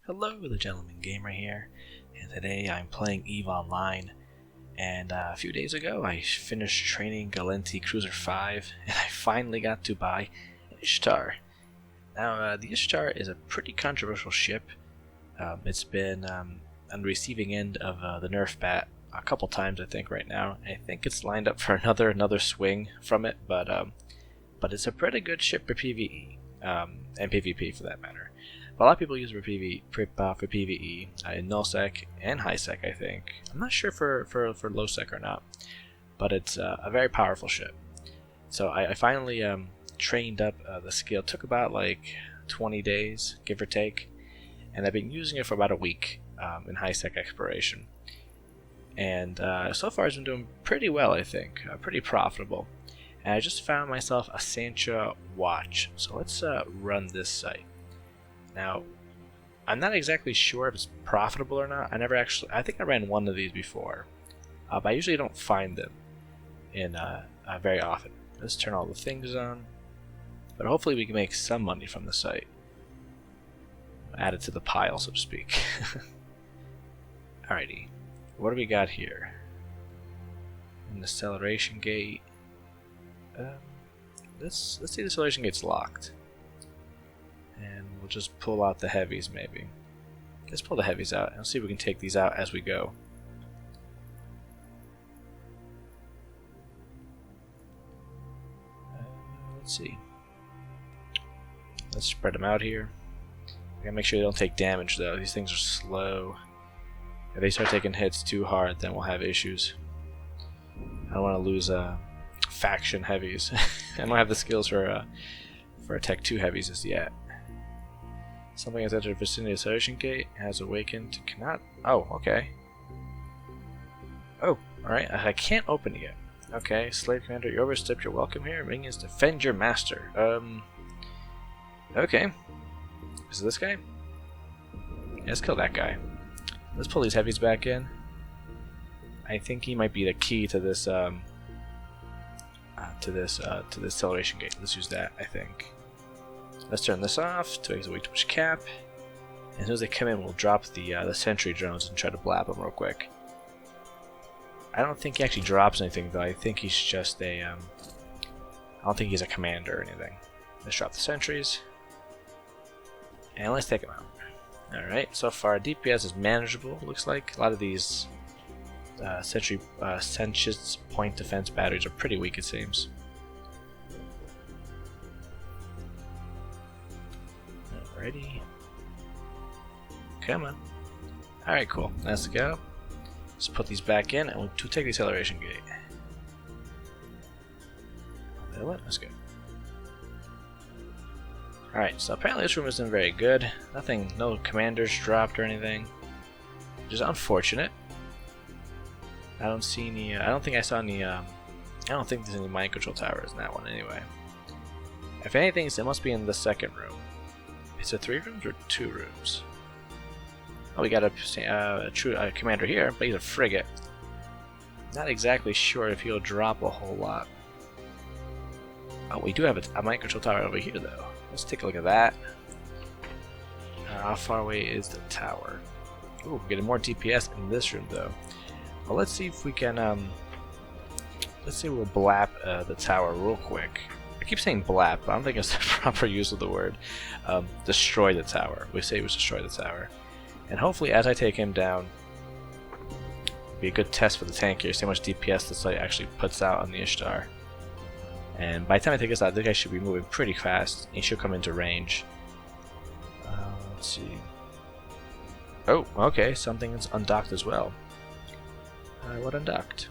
Hello, the Gentleman Gamer here, and today I'm playing EVE Online. And a few days ago, I finished training Galenti Cruiser 5, and I finally got to buy an Ishtar. Now, the Ishtar is a pretty controversial ship. It's been on the receiving end of the nerf bat a couple times, I think, right now. I think it's lined up for another swing from it, but it's a pretty good ship for PvE and PvP for that matter. But a lot of people use it for PvE in nullsec and highsec, I think. I'm not sure for lowsec or not, but it's a very powerful ship. So I finally trained up the skill. It took about like 20 days, give or take, and I've been using it for about a week in highsec exploration. And so far it's been doing pretty well, I think. Pretty profitable. And I just found myself a Sancha watch. So let's run this site. Now, I'm not exactly sure if it's profitable or not. I think I ran one of these before, but I usually don't find them in very often. Let's turn all the things on, but hopefully we can make some money from the site. Add it to the pile, so to speak. Alrighty, what do we got here? An acceleration gate. Let's see, the acceleration gate's locked. And we'll just pull out the heavies, maybe. Let's pull the heavies out and see if we can take these out as we go. Let's see. Let's spread them out here. We gotta make sure they don't take damage, though. These things are slow. If they start taking hits too hard, then we'll have issues. I don't want to lose faction heavies. I don't have the skills for Tech 2 heavies as yet. Something has entered the vicinity of the acceleration gate, has awakened, cannot... Oh, okay. Oh, alright, I can't open it yet. Okay, Slave Commander, you overstepped your welcome here. Minions, defend your master. Okay. Is it this guy? Yeah, let's kill that guy. Let's pull these heavies back in. I think he might be the key to this, to this acceleration gate. Let's use that, I think. Let's turn this off to make it way too much cap. And as soon as they come in, we'll drop the sentry drones and try to blab them real quick. I don't think he actually drops anything, though. I think he's just a... I don't think he's a commander or anything. Let's drop the sentries. And let's take him out. Alright, so far DPS is manageable, looks like. A lot of these Sentry's point defense batteries are pretty weak, it seems. Alrighty. Come on. Alright, cool. Let's go. Let's put these back in and we'll take the acceleration gate. Let's go. Alright, so apparently this room isn't very good. Nothing, no commanders dropped or anything. Which is unfortunate. I don't see any, I don't think I saw any, I don't think there's any mind control towers in that one anyway. If anything, it must be in the second room. Is it 3 rooms or 2 rooms? Oh, we got a commander here, but he's a frigate. Not exactly sure if he'll drop a whole lot. Oh, we do have a mind control tower over here, though. Let's take a look at that. How far away is the tower? Ooh, we're getting more DPS in this room, though. Well, let's see if we can, let's see if we'll blap the tower real quick. I keep saying blap, but I don't think it's the proper use of the word. Destroy the tower. We say we destroy the tower. And hopefully, as I take him down, it'll be a good test for the tank here. See how much DPS the site actually puts out on the Ishtar. And by the time I take this out, this guy should be moving pretty fast. He should come into range. Let's see. Oh, okay. Something is undocked as well. What undocked?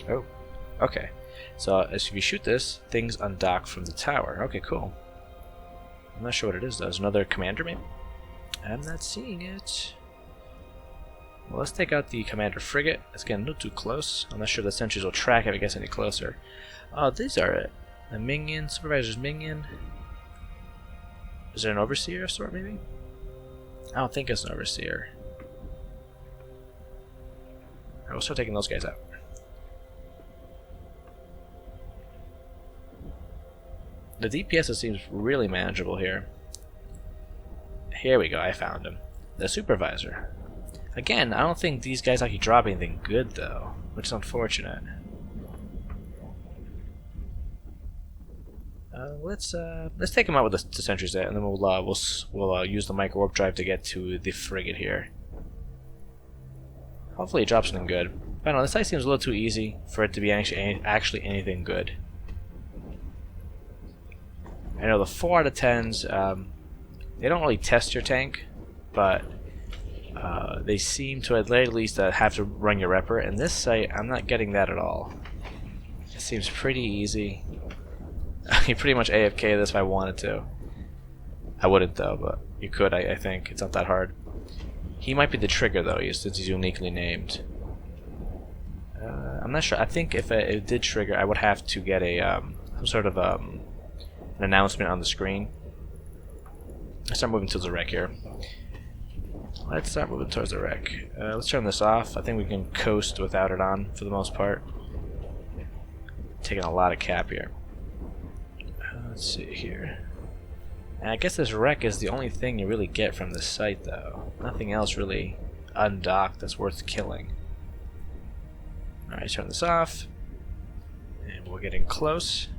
Oh, okay. So as if you shoot this, things undock from the tower. Okay, cool. I'm not sure what it is though. Is another commander maybe? I'm not seeing it. Well, let's take out the commander frigate. It's getting a little too close. I'm not sure the sentries will track if it gets any closer. Oh, these are it. The minion, supervisor's minion. Is there an overseer of sort maybe? I don't think it's an overseer. Alright, we'll start taking those guys out. The DPS seems really manageable here. Here we go, I found him. The supervisor. Again, I don't think these guys actually drop anything good though, which is unfortunate. Let's take him out with the sentries there, and then we'll use the micro warp drive to get to the frigate here. Hopefully it drops something good. I don't know, this site seems a little too easy for it to be actually anything good. I know the 4 out of 10s, they don't really test your tank, but they seem to at the very least have to run your repper. And this site, I'm not getting that at all. It seems pretty easy. You pretty much AFK this if I wanted to. I wouldn't though, but you could, I think. It's not that hard. He might be the trigger though, since he's uniquely named. I'm not sure. I think if it did trigger, I would have to get a some sort of an announcement on the screen. Let's start moving towards the wreck here. Let's start moving towards the wreck. Let's turn this off. I think we can coast without it on for the most part. Taking a lot of cap here. Let's see here. And I guess this wreck is the only thing you really get from this site though. Nothing else really undocked that's worth killing. Alright, turn this off. And we're getting close.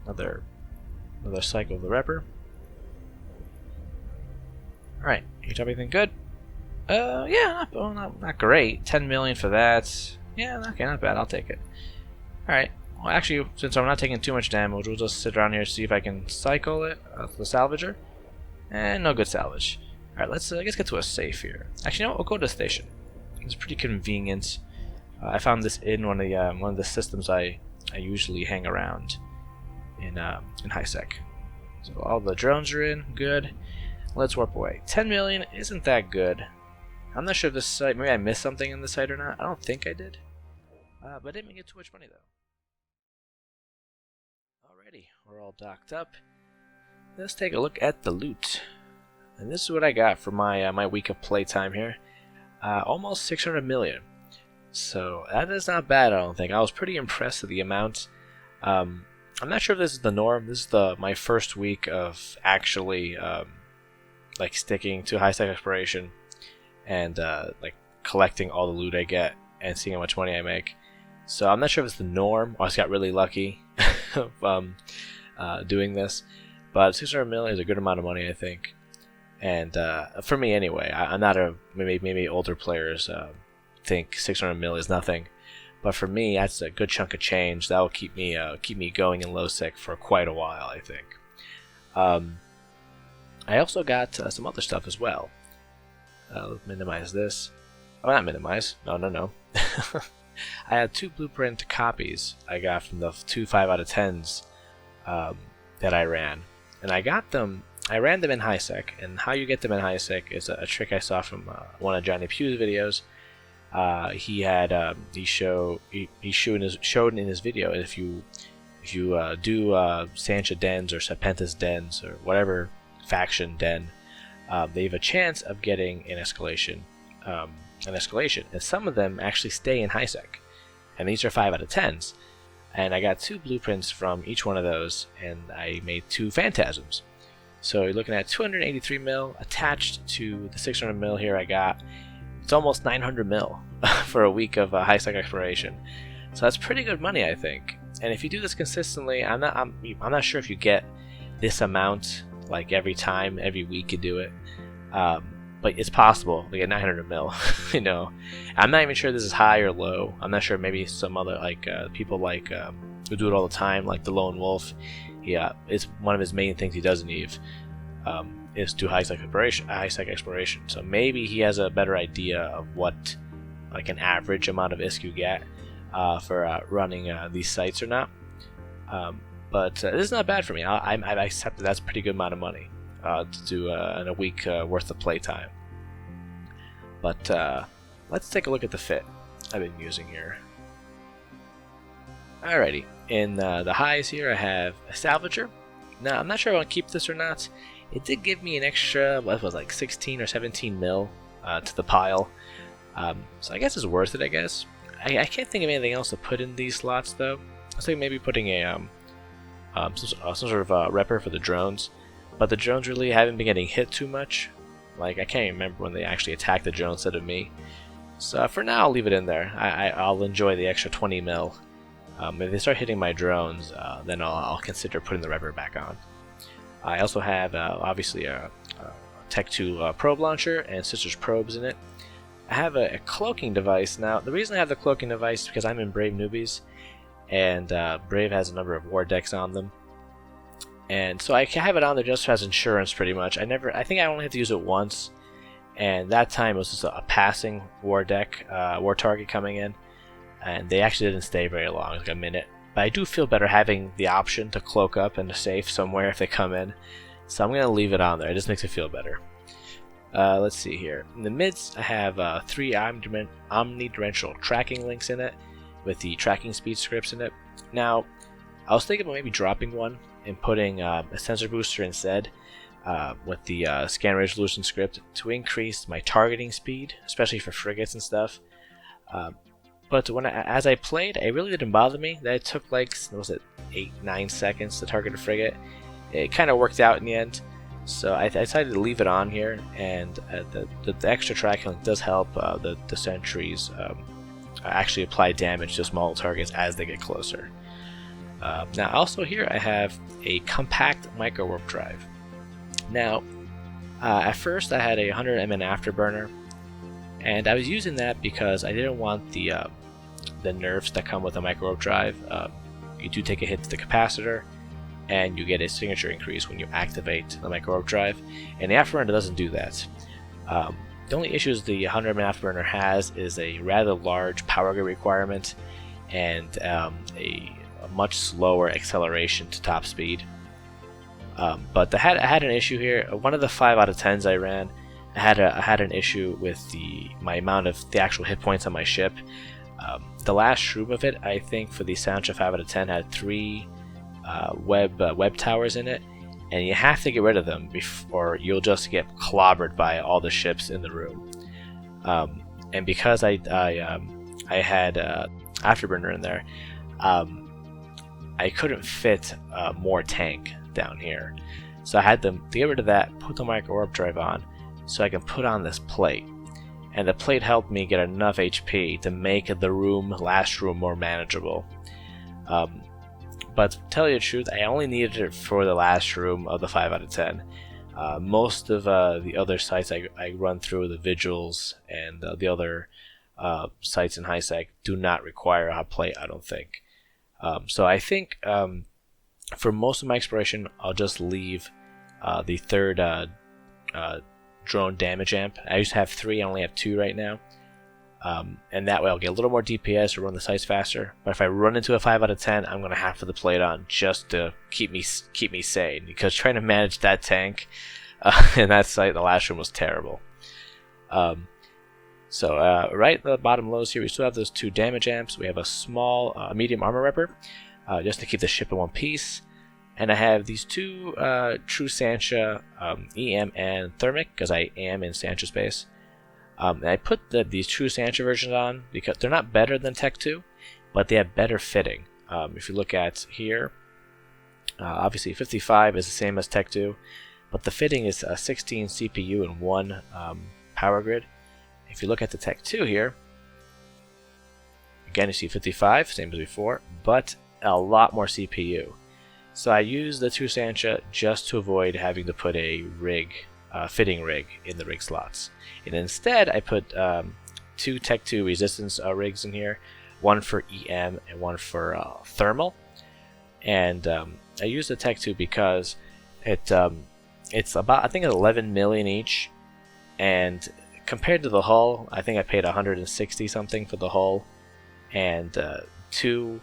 Another cycle of the repper. Alright, you drop anything good? Yeah, not great. 10 million for that. Yeah, okay, not bad. I'll take it. Alright, well, actually, since I'm not taking too much damage, we'll just sit around here and see if I can cycle it, the salvager. And no good salvage. Alright, let's get to a safe here. Actually, you know what? We'll go to the station. It's pretty convenient. I found this in one of the systems I usually hang around in Highsec. So all the drones are in, good. Let's warp away. 10 million isn't that good. I'm not sure if this site, maybe I missed something in this site or not. I don't think I did. But I didn't get too much money though. Alrighty, we're all docked up. Let's take a look at the loot. And this is what I got for my week of playtime here. Almost 600 million. So that is not bad, I don't think. I was pretty impressed with the amount. I'm not sure if this is the norm. This is my first week of actually like sticking to Highsec exploration and like collecting all the loot I get and seeing how much money I make. So I'm not sure if it's the norm or I just got really lucky doing this. But 600 million is a good amount of money, I think. And for me anyway, I'm not maybe older players think 600 mil is nothing, but for me that's a good chunk of change that will keep me going in low sec for quite a while, I think. I also got some other stuff as well. Let's minimize this. Oh, not minimize. No. I had 2 blueprint copies I got from the 2 5 out of 10s that I ran, and I ran them in Highsec. And how you get them in Highsec is a trick I saw from one of Johnny Pugh's videos. He showed in his video if you do Sancha dens or Serpentis dens or whatever faction den, they have a chance of getting an escalation, and some of them actually stay in Highsec, and these are 5 out of 10s. And I got 2 blueprints from each one of those, and I made 2 phantasms. So you're looking at 283 mil attached to the 600 mil here I got. It's almost 900 mil for a week of Highsec exploration. So that's pretty good money, I think. And if you do this consistently, I'm not sure if you get this amount like every week you do it. But it's possible to get 900 mil. You know, I'm not even sure this is high or low. I'm not sure. Maybe some other people who do it all the time, like the Lone Wolf. Yeah, it's one of his main things he does in Eve. Is to Highsec exploration. So maybe he has a better idea of what like an average amount of ISK you get for running these sites or not. But this is not bad for me. I accept that's a pretty good amount of money to do in a week worth of playtime. But let's take a look at the fit I've been using here. Alrighty, in the highs here I have a salvager. Now I'm not sure I want to keep this or not. It did give me an extra, what was it, like 16 or 17 mil to the pile. So I guess it's worth it, I guess. I can't think of anything else to put in these slots though. I was thinking maybe putting a some sort of repper for the drones, but the drones really haven't been getting hit too much. Like, I can't remember when they actually attacked the drone instead of me. So for now, I'll leave it in there. I'll enjoy the extra 20 mil. If they start hitting my drones, then I'll consider putting the repper back on. I also have obviously a Tech 2 probe launcher and scissors probes in it. I have a cloaking device. Now, the reason I have the cloaking device is because I'm in Brave Newbies, and Brave has a number of war decks on them. And so I can have it on there just as insurance, pretty much. I think I only had to use it once, and that time it was just a passing war deck, war target coming in, and they actually didn't stay very long, like a minute. But I do feel better having the option to cloak up in a safe somewhere if they come in, so I'm gonna leave it on there. It just makes it feel better. Let's see here. In the mids, I have 3 omnidirectional tracking links in it, with the tracking speed scripts in it. Now, I was thinking about maybe dropping one and putting a sensor booster instead, with the scan resolution script to increase my targeting speed, especially for frigates and stuff. But as I played, it really didn't bother me that it took like, what was it, 8-9 seconds to target a frigate. It kind of worked out in the end, so I decided to leave it on here. And the extra tracking link does help the sentries actually apply damage to small targets as they get closer. Now also here I have a compact micro warp drive. Now at first I had a 100 mN afterburner, and I was using that because I didn't want the nerfs that come with a micro warp drive. You do take a hit to the capacitor, and you get a signature increase when you activate the micro warp drive, and the afterburner doesn't do that. The only issues the 100 mN afterburner has is a rather large power grid requirement and a much slower acceleration to top speed. But I had an issue here. One of the 5 out of 10s I ran, I had an issue with my amount of the actual hit points on my ship. The last room of it, I think, for the Sancha 5 out of 10 had 3 web towers in it, and you have to get rid of them or you'll just get clobbered by all the ships in the room. And because I had afterburner in there, I couldn't fit more tank down here, so I had to get rid of that, put the micro warp drive on, so I can put on this plate. And the plate helped me get enough HP to make the last room more manageable. But to tell you the truth, I only needed it for the last room of the 5 out of 10. Most of the other sites I run through, the Vigils and the other sites in Highsec, do not require a hot plate, I don't think. So I think for most of my exploration, I'll just leave the third drone damage amp. I used to have 3, I only have 2 right now. And that way I'll get a little more DPS or run the sites faster. But if I run into a 5 out of 10, I'm going to have to put the plate on just to keep me sane, because trying to manage that tank in that site, the last room, was terrible. So right at the bottom lows here, we still have those 2 damage amps. We have a small medium armor repper, just to keep the ship in one piece. And I have these 2 True Sancha EM and Thermic, because I am in Sancha space. And I put these True Sancha versions on because they're not better than Tech 2, but they have better fitting. If you look at here, obviously 55 is the same as Tech 2, but the fitting is 16 CPU and 1 power grid. If you look at the Tech 2 here, again you see 55, same as before, but a lot more CPU. So I use the True Sancha just to avoid having to put a fitting rig in the rig slots. And instead I put 2 Tech 2 resistance rigs in here, one for EM and one for thermal. And I use the Tech 2 because it's about, I think it's 11 million each, and compared to the hull, I think I paid 160 something for the hull, and two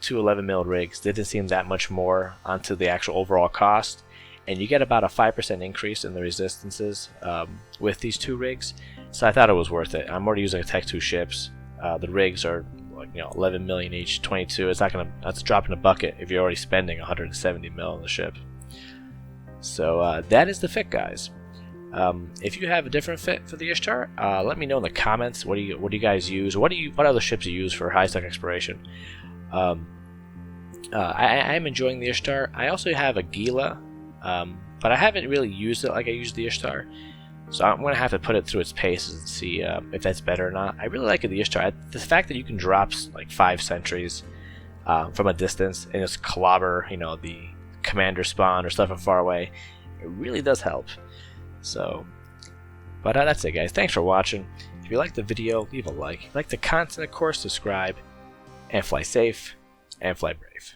11 mil rigs didn't seem that much more onto the actual overall cost. And you get about a 5% increase in the resistances with these 2 rigs, so I thought it was worth it. I'm already using Tech 2 ships. The rigs are like 11 million each, 22. That's a drop in the bucket if you're already spending 170 mil on the ship. So that is the fit, guys. If you have a different fit for the Ishtar, let me know in the comments. What do you guys use? What other ships you use for Highsec exploration? I am enjoying the Ishtar. I also have a Gila, but I haven't really used it like I used the Ishtar. So I'm going to have to put it through its paces and see if that's better or not. I really like the Ishtar. The fact that you can drop like 5 sentries from a distance and just clobber, the commander spawn or stuff from far away, it really does help. So, but that's it, guys. Thanks for watching. If you liked the video, leave a like. If you like the content, of course, subscribe. And fly safe, and fly brave.